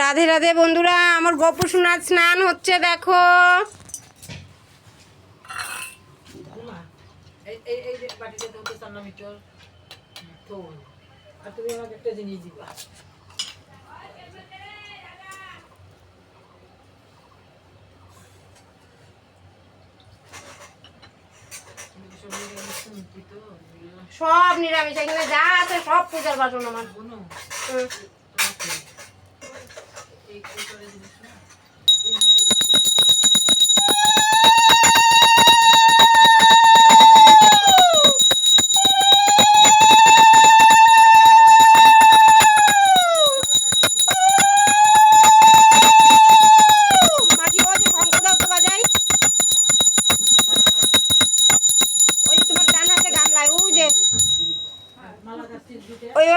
রাধে রাধে বন্ধুরা, আমার গপু সোনার স্নান হচ্ছে দেখো। সব নিরামিষ, এখানে যা আছে সব পূজার বাসন আমার।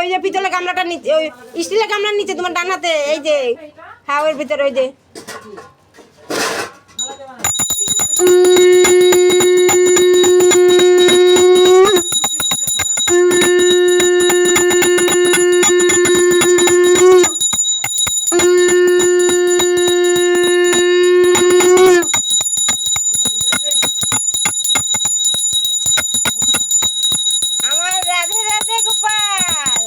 ওই যে পিতলের গামলাটার নিচে, ওই স্টিলের গামলার নিচে তোমার ডান হাতে, এই যে হ্যাঁ ওর ভিতরে ওই যে। আমার রাধে রাধে গোপাল।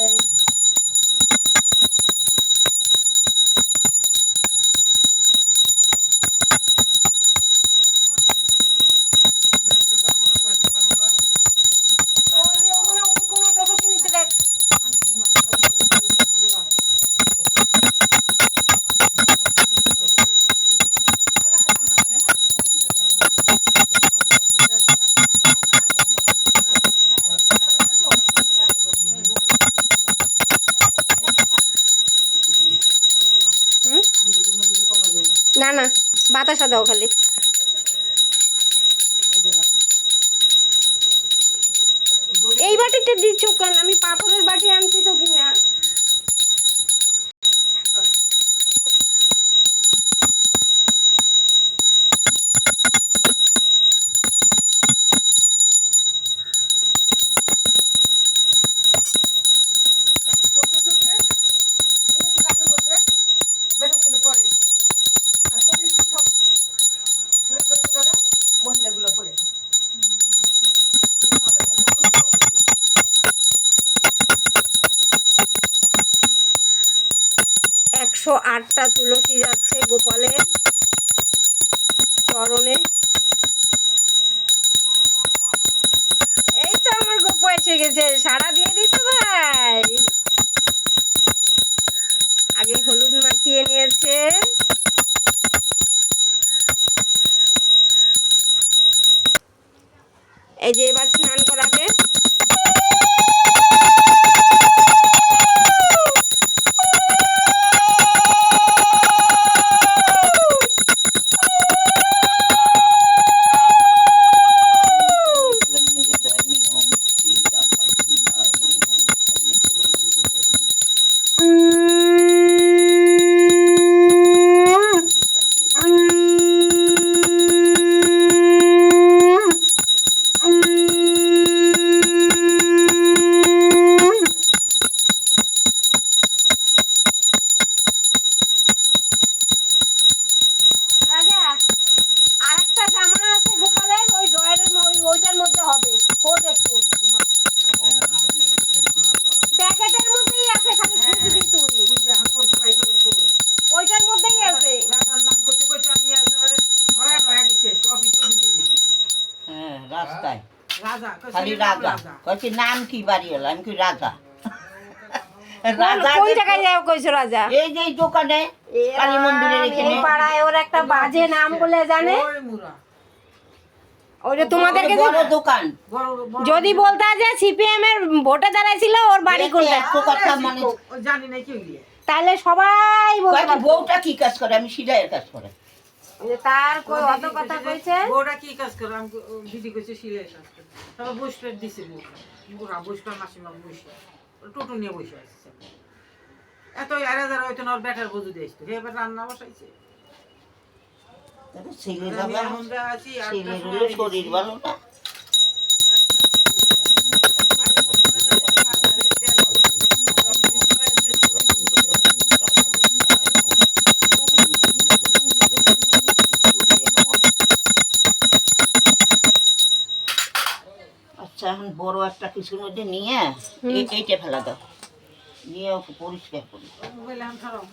না না, বাতাসা দাও খালি। এই বাটিতে দিচ্ছ কেন? আমি পাথরের বাটি আনছি তো কিনা। মহিলাগুলো পড়ে 108টা তুলসী যাচ্ছে গোপালের চরণে। এই তো আমার গোপু এসে গেছে, সাড়া দিয়ে দিচ্ছে ভাই। আগে হলুদ মাখিয়ে নিয়েছে, এই যে এবার স্নান করাবে। আরেকটা জামা আছে গোপালের, ওই ড্রয়ারের ওইটার মধ্যে হবে। খোঁজ একটু, প্যাকেটের মধ্যেই আছে, খালি খুঁজবি তুই। ওইটার মধ্যেই আছে। হ্যাঁ, রাস্তায় খালি রাজা কয়েছি, নাম কি বাড়ি হলো? আমি কি রাজা? কোন জায়গায় যাও কইছো রাজা? এই যে দোকানে কালী মন্দিরের এখানে পাড়ায় ওর একটা বাজে নাম বলে জানে। ওইটা তোমাদেরকে বড় দোকান। যদি বলতা যে সিপিএম এর ভোটে দাঁড়াইছিল ওর বাড়ি কোনটা, এত কথা মানে জানি না কি তাহলে সবাই বলতো বউটা কি কাজ করে? আমি সিলাইয়ের কাজ করে। তার অত কথা কইছে। বউটা কি কাজ করে? আমি দিদি কইছে সিলাই কাজ করে। তারপর বসে দিছে বউটা বসে, মাসিমা বসে টোটো নিয়ে বসে আসছে। এত এরা যারা হয়তো না ওর ব্যাটার বজু দিয়ে আসতো, এবার রান্না বসাইছে। ছেলে যাবে, ছেলের হলো শরীর ভালো না। আচ্ছা এখন বড় একটা কিছুর মধ্যে নিয়ে এইটা ফেলা দাও নিয়ে ওকে পরিষ্কার করি মোবাইল এখন খারাপ